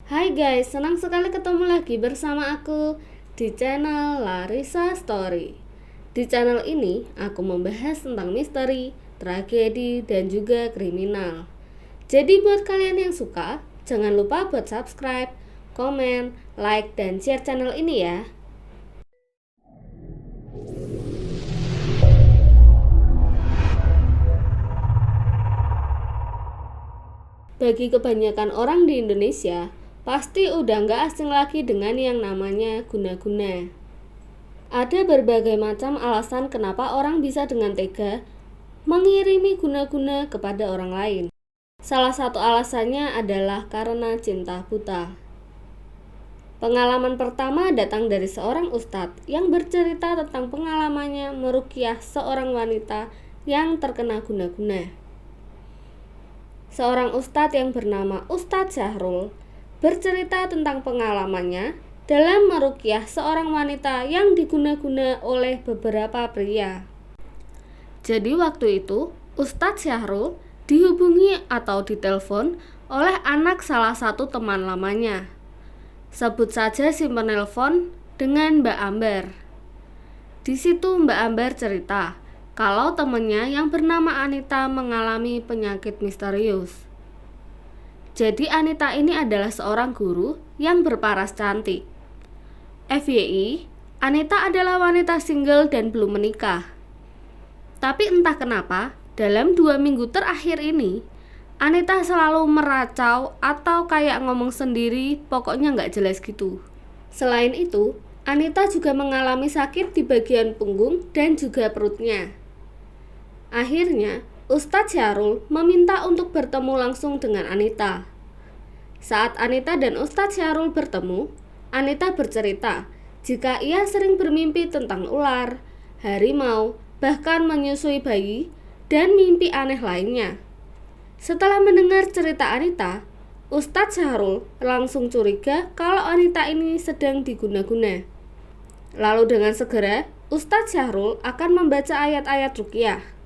Hai guys, senang sekali ketemu lagi bersama aku di channel Larissa Story. Di channel ini, aku membahas tentang misteri, tragedi, dan juga kriminal. Jadi buat kalian yang suka, jangan lupa buat subscribe, komen, like, dan share channel ini ya. Bagi kebanyakan orang di Indonesia, pasti udah nggak asing lagi dengan yang namanya guna-guna. Ada berbagai macam alasan kenapa orang bisa dengan tega mengirimi guna-guna kepada orang lain. Salah satu alasannya adalah karena cinta buta. Pengalaman pertama datang dari seorang ustadz yang bercerita tentang pengalamannya meruqyah seorang wanita yang terkena guna-guna. Seorang ustadz yang bernama Ustadz Syahrul bercerita tentang pengalamannya dalam meruqyah seorang wanita yang diguna-guna oleh beberapa pria. Jadi waktu itu Ustadz Syahrul dihubungi atau ditelepon oleh anak salah satu teman lamanya. Sebut saja si penelpon dengan Mbak Amber. Di situ Mbak Amber cerita kalau temannya yang bernama Anita mengalami penyakit misterius. Jadi Anita ini adalah seorang guru yang berparas cantik. FYI, Anita adalah wanita single dan belum menikah. Tapi entah kenapa, dalam 2 minggu terakhir ini, Anita selalu meracau atau kayak ngomong sendiri, pokoknya nggak jelas gitu. Selain itu, Anita juga mengalami sakit di bagian punggung dan juga perutnya. Akhirnya, Ustadz Syahrul meminta untuk bertemu langsung dengan Anita. Saat Anita dan Ustadz Syahrul bertemu, Anita bercerita jika ia sering bermimpi tentang ular, harimau, bahkan menyusui bayi, dan mimpi aneh lainnya. Setelah mendengar cerita Anita, Ustadz Syahrul langsung curiga kalau Anita ini sedang diguna-guna. Lalu dengan segera, Ustadz Syahrul akan membaca ayat-ayat ruqyah.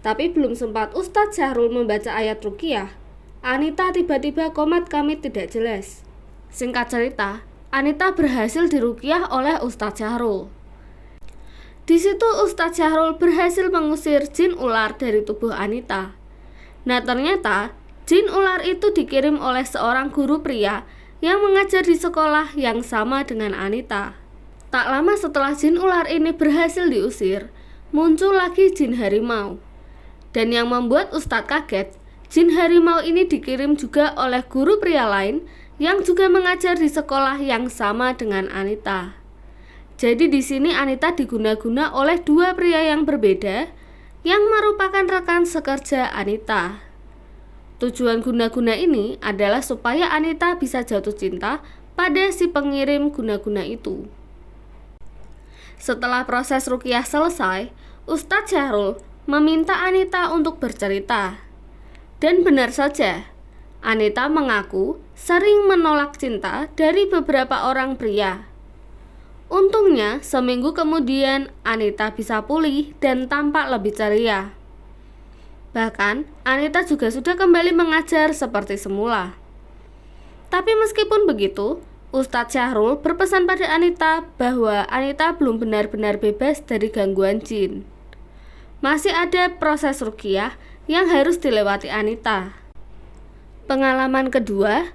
Tapi belum sempat Ustadz Syahrul membaca ayat ruqyah, Anita tiba-tiba komat kamit tidak jelas. Singkat cerita, Anita berhasil diruqyah oleh Ustadz Syahrul. Di situ Ustadz Syahrul berhasil mengusir jin ular dari tubuh Anita. Nah ternyata jin ular itu dikirim oleh seorang guru pria yang mengajar di sekolah yang sama dengan Anita. Tak lama setelah jin ular ini berhasil diusir, muncul lagi jin harimau. Dan yang membuat Ustadz kaget, jin harimau ini dikirim juga oleh guru pria lain yang juga mengajar di sekolah yang sama dengan Anita. Jadi di sini Anita diguna-guna oleh 2 pria yang berbeda yang merupakan rekan sekerja Anita. Tujuan guna-guna ini adalah supaya Anita bisa jatuh cinta pada si pengirim guna-guna itu. Setelah proses ruqyah selesai, Ustadz Syahrul meminta Anita untuk bercerita. Dan benar saja, Anita mengaku sering menolak cinta dari beberapa orang pria. Untungnya, seminggu kemudian Anita bisa pulih dan tampak lebih ceria. Bahkan, Anita juga sudah kembali mengajar seperti semula. Tapi meskipun begitu, Ustadz Syahrul berpesan pada Anita bahwa Anita belum benar-benar bebas dari gangguan jin. Masih ada proses ruqyah yang harus dilewati Anita. Pengalaman kedua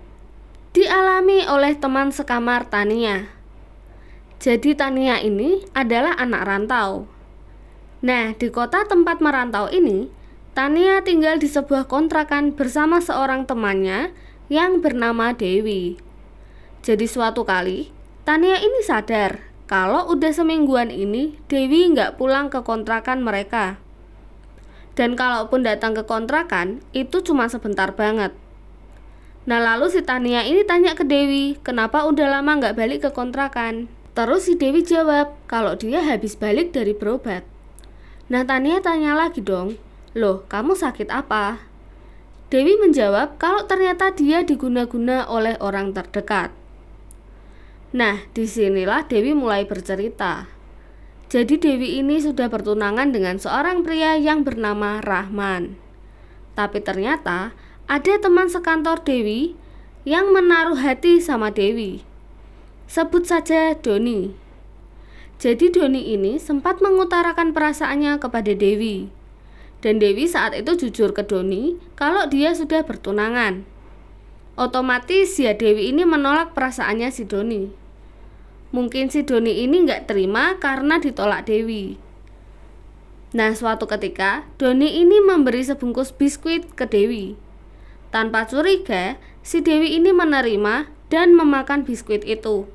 dialami oleh teman sekamar Tania. Jadi Tania ini adalah anak rantau. Nah, di kota tempat merantau ini, Tania tinggal di sebuah kontrakan bersama seorang temannya yang bernama Dewi. Jadi suatu kali, Tania ini sadar kalau udah semingguan ini Dewi nggak pulang ke kontrakan mereka. Dan kalaupun datang ke kontrakan, itu cuma sebentar banget. Nah lalu si Tania ini tanya ke Dewi, kenapa udah lama nggak balik ke kontrakan? Terus si Dewi jawab kalau dia habis balik dari berobat. Nah Tania tanya lagi dong, loh kamu sakit apa? Dewi menjawab kalau ternyata dia diguna-guna oleh orang terdekat. Nah, disinilah Dewi mulai bercerita. Jadi Dewi ini sudah bertunangan dengan seorang pria yang bernama Rahman. Tapi ternyata ada teman sekantor Dewi yang menaruh hati sama Dewi. Sebut saja Doni. Jadi Doni ini sempat mengutarakan perasaannya kepada Dewi. Dan Dewi saat itu jujur ke Doni kalau dia sudah bertunangan. Otomatis ya Dewi ini menolak perasaannya si Doni. Mungkin si Doni ini gak terima karena ditolak Dewi. Nah, suatu ketika Doni ini memberi sebungkus biskuit ke Dewi. Tanpa curiga, si Dewi ini menerima dan memakan biskuit itu.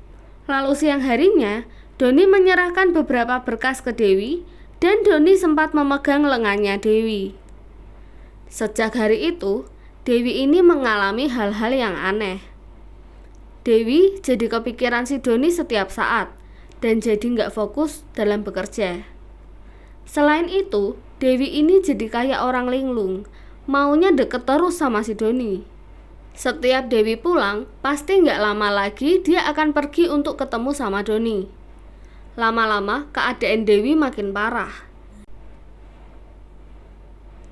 Lalu siang harinya, Doni menyerahkan beberapa berkas ke Dewi dan Doni sempat memegang lengannya Dewi. Sejak hari itu, Dewi ini mengalami hal-hal yang aneh. Dewi jadi kepikiran si Doni setiap saat dan jadi gak fokus dalam bekerja. Selain itu, Dewi ini jadi kayak orang linglung, maunya deket terus sama si Doni. Setiap Dewi pulang, pasti gak lama lagi dia akan pergi untuk ketemu sama Doni. Lama-lama keadaan Dewi makin parah.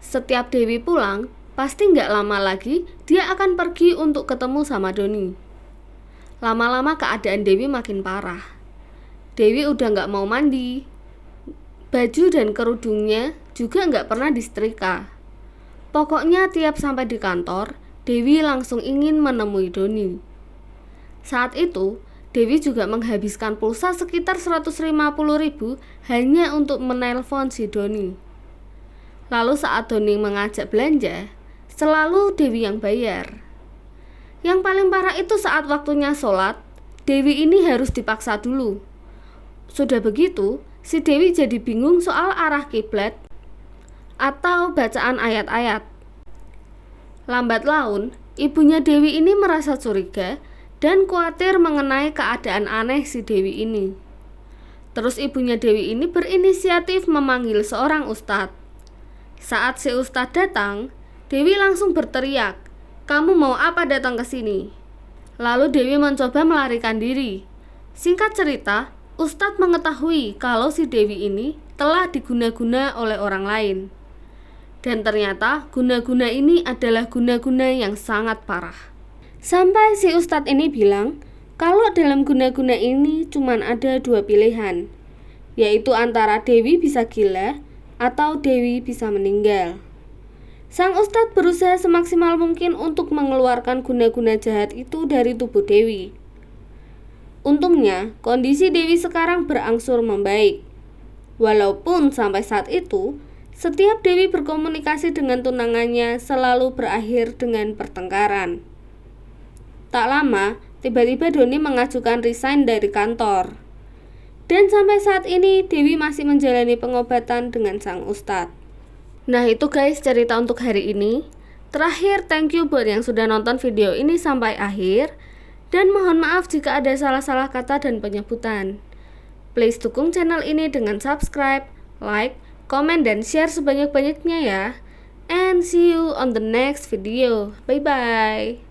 Setiap Dewi pulang, pasti gak lama lagi dia akan pergi untuk ketemu sama Doni. Lama-lama keadaan Dewi makin parah. Dewi udah gak mau mandi. Baju dan kerudungnya juga gak pernah disetrika. Pokoknya tiap sampai di kantor, Dewi langsung ingin menemui Doni. Saat itu, Dewi juga menghabiskan pulsa sekitar 150.000 hanya untuk menelpon si Doni. Lalu saat Doni mengajak belanja, selalu Dewi yang bayar. Yang paling parah itu saat waktunya sholat, Dewi ini harus dipaksa dulu. Sudah begitu, si Dewi jadi bingung soal arah kiblat atau bacaan ayat-ayat. Lambat laun, ibunya Dewi ini merasa curiga dan khawatir mengenai keadaan aneh si Dewi ini. Terus ibunya Dewi ini berinisiatif memanggil seorang ustadz. Saat si ustadz datang, Dewi langsung berteriak, "Kamu mau apa datang ke sini?" Lalu Dewi mencoba melarikan diri. Singkat cerita, ustadz mengetahui kalau si Dewi ini telah diguna-guna oleh orang lain. Dan ternyata guna-guna ini adalah guna-guna yang sangat parah. Sampai si ustadz ini bilang kalau dalam guna-guna ini cuma ada dua pilihan, yaitu antara Dewi bisa gila atau Dewi bisa meninggal. Sang ustadz berusaha semaksimal mungkin untuk mengeluarkan guna-guna jahat itu dari tubuh Dewi. Untungnya kondisi Dewi sekarang berangsur membaik. Walaupun sampai saat itu setiap Dewi berkomunikasi dengan tunangannya selalu berakhir dengan pertengkaran. Tak lama, tiba-tiba Doni mengajukan resign dari kantor. Dan sampai saat ini Dewi masih menjalani pengobatan dengan sang ustadz. Nah itu guys cerita untuk hari ini. Terakhir, thank you buat yang sudah nonton video ini sampai akhir. Dan mohon maaf jika ada salah-salah kata dan penyebutan. Please dukung channel ini dengan subscribe, like, komen, dan share sebanyak-banyaknya ya. And see you on the next video. Bye-bye.